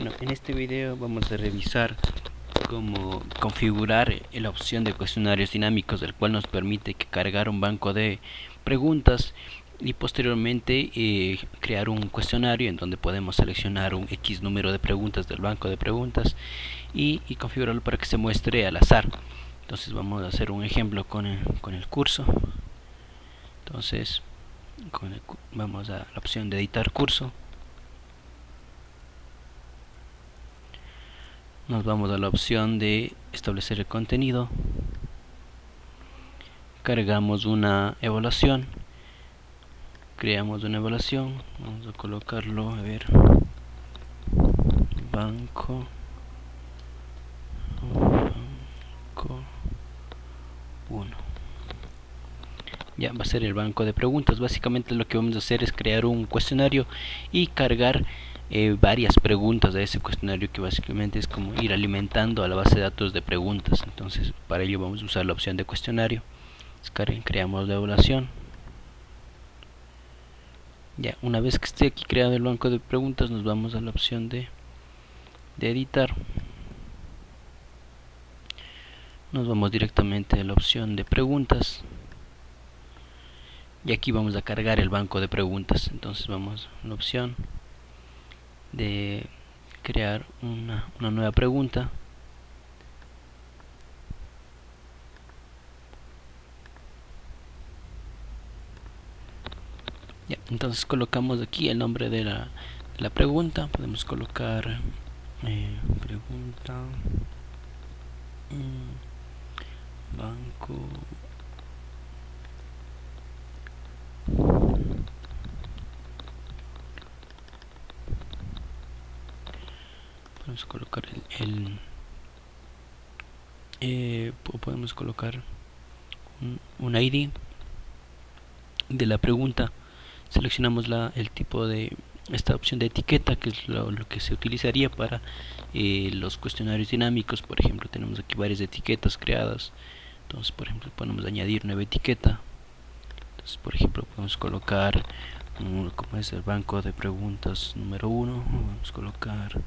Bueno, en este video vamos a revisar cómo configurar la opción de cuestionarios dinámicos, el cual nos permite cargar un banco de preguntas y posteriormente crear un cuestionario en donde podemos seleccionar un X número de preguntas del banco de preguntas y configurarlo para que se muestre al azar. Entonces vamos a hacer un ejemplo con el curso. Entonces vamos a la opción de editar curso. Nos vamos a la opción de establecer el contenido, cargamos una evaluación, creamos una evaluación, vamos a colocarlo, a ver, banco 1. Ya va a ser el banco de preguntas. Básicamente lo que vamos a hacer es crear un cuestionario y cargar varias preguntas de ese cuestionario, que básicamente es como ir alimentando a la base de datos de preguntas. Entonces para ello vamos a usar la opción de cuestionario. Creamos la evaluación. Ya, una vez que esté aquí creado el banco de preguntas, nos vamos a la opción de editar. Nos vamos directamente a la opción de preguntas y aquí vamos a cargar el banco de preguntas. Entonces vamos a la opción de crear una nueva pregunta. Ya, entonces colocamos aquí el nombre de la pregunta. Podemos colocar pregunta banco podemos colocar podemos colocar un ID de la pregunta. Seleccionamos el tipo de esta opción de etiqueta, que es lo que se utilizaría para los cuestionarios dinámicos. Por ejemplo, tenemos aquí varias etiquetas creadas. Entonces, por ejemplo, podemos añadir nueva etiqueta. Entonces, por ejemplo, podemos colocar como es el banco de preguntas número 1. Vamos a colocar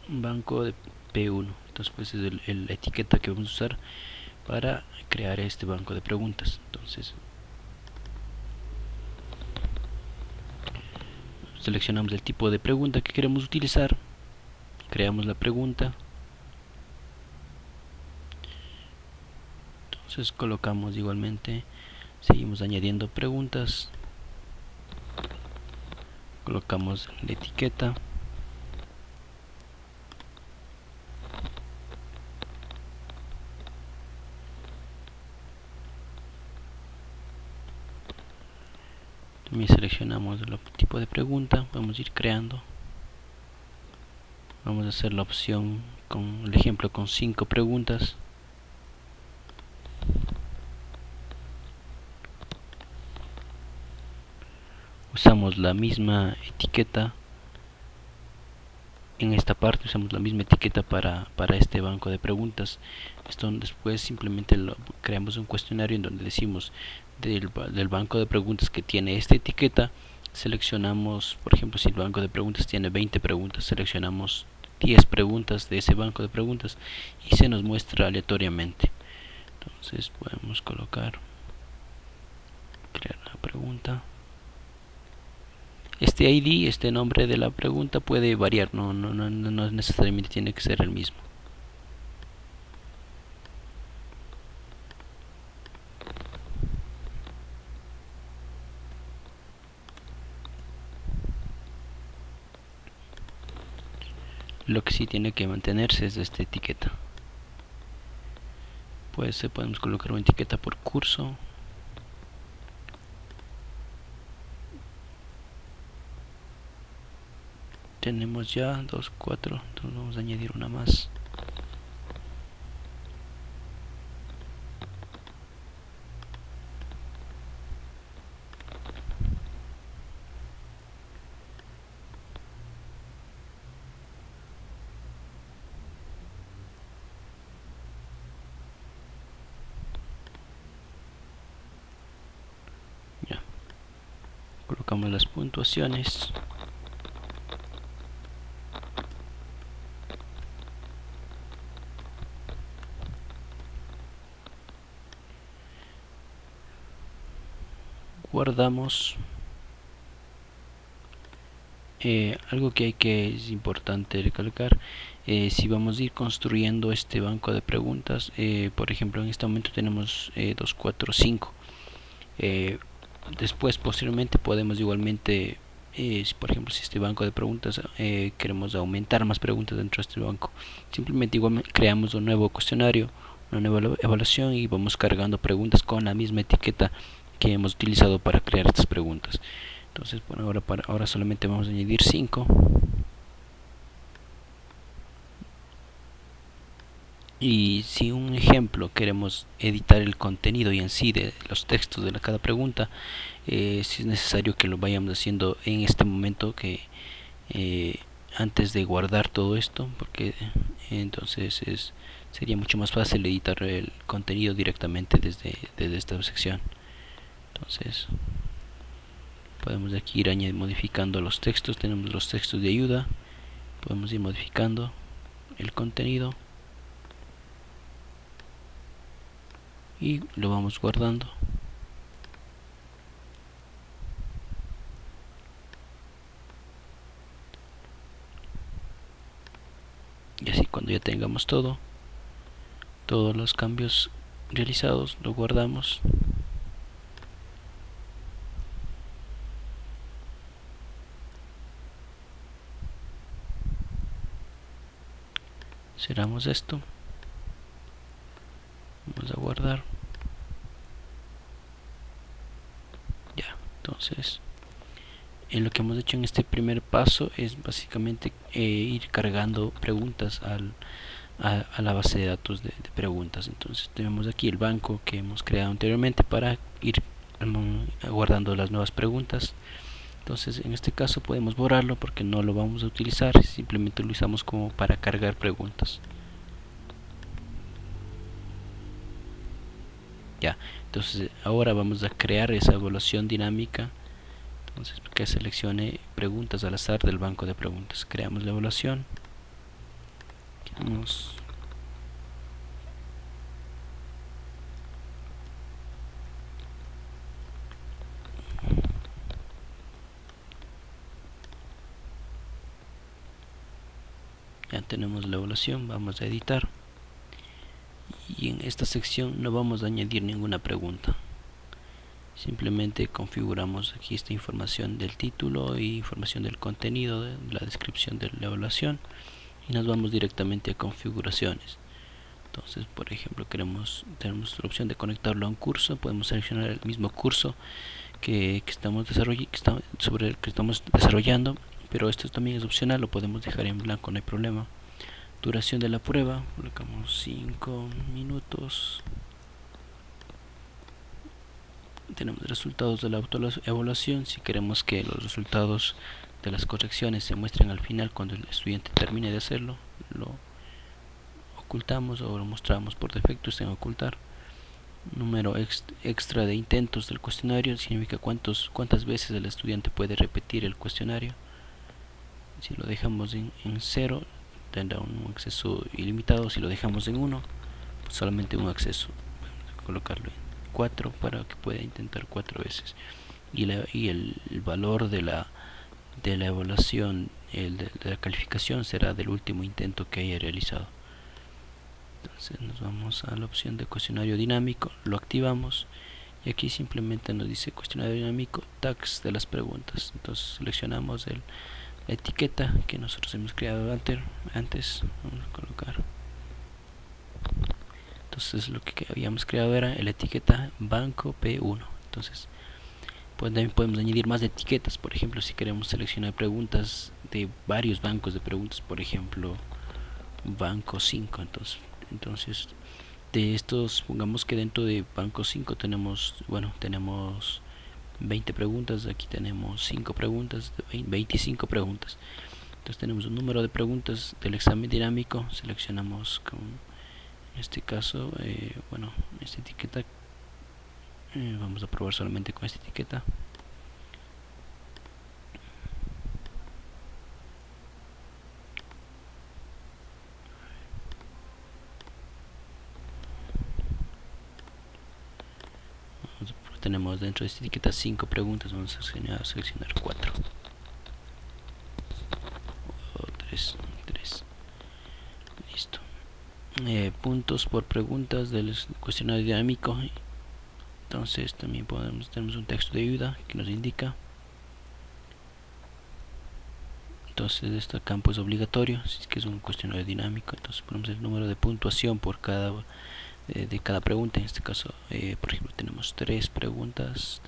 banco de P1. Entonces, pues es la etiqueta que vamos a usar para crear este banco de preguntas. Entonces seleccionamos el tipo de pregunta que queremos utilizar, creamos la pregunta, entonces colocamos igualmente, seguimos añadiendo preguntas, colocamos la etiqueta, también seleccionamos el tipo de pregunta, vamos a ir creando, vamos a hacer la opción con el ejemplo con 5 preguntas. Usamos la misma etiqueta en esta parte, usamos la misma etiqueta para este banco de preguntas. Esto después simplemente creamos un cuestionario en donde decimos del banco de preguntas que tiene esta etiqueta, seleccionamos, por ejemplo, si el banco de preguntas tiene 20 preguntas, seleccionamos 10 preguntas de ese banco de preguntas y se nos muestra aleatoriamente. Entonces podemos crear la pregunta. Este ID, este nombre de la pregunta puede variar, no necesariamente tiene que ser el mismo. Lo que sí tiene que mantenerse es esta etiqueta. Pues podemos colocar una etiqueta por curso. Tenemos ya 2, 4, entonces vamos a añadir una más. Ya. colocamos las puntuaciones. Guardamos. Algo que es importante recalcar, si vamos a ir construyendo este banco de preguntas, por ejemplo en este momento tenemos 2, 4, 5. Después posteriormente podemos igualmente, por ejemplo si este banco de preguntas queremos aumentar más preguntas dentro de este banco, simplemente igualmente creamos un nuevo cuestionario, una nueva evaluación y vamos cargando preguntas con la misma etiqueta que hemos utilizado para crear estas preguntas. Entonces, bueno, ahora solamente vamos a añadir 5. Y si un ejemplo queremos editar el contenido y en sí de los textos de cada pregunta, si es necesario que lo vayamos haciendo en este momento, que antes de guardar todo esto, porque entonces sería mucho más fácil editar el contenido directamente desde esta sección. Entonces podemos aquí ir modificando los textos. Tenemos los textos de ayuda, podemos ir modificando el contenido y lo vamos guardando. Y así cuando ya tengamos todos los cambios realizados, lo guardamos. Cerramos esto, vamos a guardar. Ya, entonces lo que hemos hecho en este primer paso es básicamente ir cargando preguntas a la base de datos de preguntas. Entonces tenemos aquí el banco que hemos creado anteriormente para ir guardando las nuevas preguntas. Entonces en este caso podemos borrarlo porque no lo vamos a utilizar, simplemente lo usamos como para cargar preguntas. Ya, entonces ahora vamos a crear esa evaluación dinámica. Entonces que seleccione preguntas al azar del banco de preguntas. Creamos la evaluación. Ya tenemos la evaluación, vamos a editar. Y en esta sección no vamos a añadir ninguna pregunta. Simplemente configuramos aquí esta información del título y información del contenido, de la descripción de la evaluación, y nos vamos directamente a configuraciones. Entonces, por ejemplo, tenemos la opción de conectarlo a un curso. Podemos seleccionar el mismo curso sobre el que estamos desarrollando, pero esto también es opcional, lo podemos dejar en blanco, no hay problema. Duración de la prueba, colocamos 5 minutos. Tenemos resultados de la autoevaluación. Si queremos que los resultados de las correcciones se muestren al final cuando el estudiante termine de hacerlo, lo ocultamos o lo mostramos por defecto en ocultar. Número extra de intentos del cuestionario significa cuántas veces el estudiante puede repetir el cuestionario. Si lo dejamos en 0 tendrá un acceso ilimitado. Si lo dejamos en 1, pues solamente un acceso. Vamos a colocarlo en 4 para que pueda intentar 4 veces. Y el valor de la evaluación, de la calificación, será del último intento que haya realizado. Entonces nos vamos a la opción de cuestionario dinámico, lo activamos y aquí simplemente nos dice cuestionario dinámico, tags de las preguntas. Entonces seleccionamos la etiqueta que nosotros hemos creado antes. Vamos a colocar. Entonces lo que habíamos creado era la etiqueta banco P1. Entonces pues también podemos añadir más etiquetas. Por ejemplo, si queremos seleccionar preguntas de varios bancos de preguntas, por ejemplo banco 5, entonces de estos, pongamos que dentro de banco 5 tenemos 20 preguntas, aquí tenemos 5 preguntas, 25 preguntas. Entonces tenemos un número de preguntas del examen dinámico, seleccionamos en este caso, esta etiqueta, vamos a probar solamente con esta etiqueta. tenemos dentro de esta etiqueta 5 preguntas, vamos a seleccionar 4 o 3. Listo. Puntos por preguntas del cuestionario dinámico. Entonces también tenemos un texto de ayuda que nos indica. Entonces este campo es obligatorio, si es que es un cuestionario dinámico. Entonces ponemos el número de puntuación por de cada pregunta. En este caso, por ejemplo, tenemos 3 preguntas,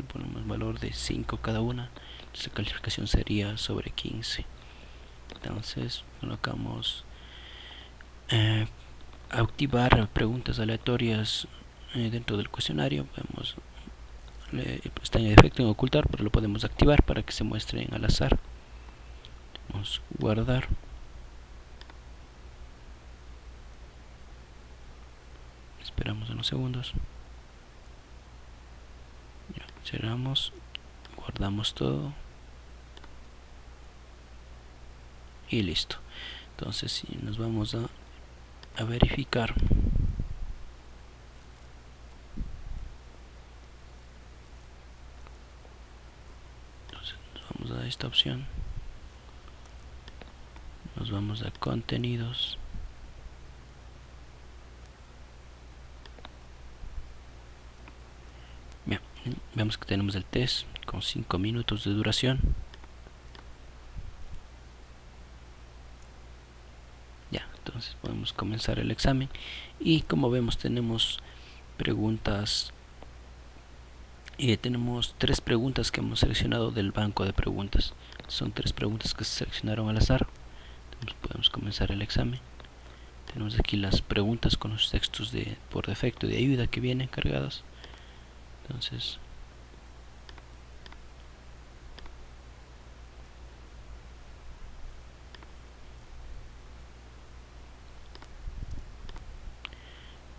ponemos valor de 5 cada una. Entonces la calificación sería sobre 15. Entonces colocamos activar preguntas aleatorias dentro del cuestionario. Vemos está en efecto en ocultar, pero lo podemos activar para que se muestren al azar. Vamos a guardar. Esperamos unos segundos. Ya, cerramos, guardamos todo y listo. Entonces si nos vamos a verificar, entonces nos vamos a esta opción, nos vamos a contenidos, bien, vemos que tenemos el test con 5 minutos de duración. Ya, entonces podemos comenzar el examen y como vemos tenemos preguntas. Tenemos 3 preguntas que hemos seleccionado del banco de preguntas. Son 3 preguntas que se seleccionaron al azar. Entonces podemos comenzar el examen. Tenemos aquí las preguntas con los textos por defecto de ayuda que vienen cargados. Entonces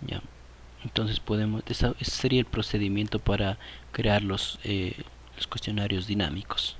ya, entonces ese sería el procedimiento para crear los cuestionarios dinámicos.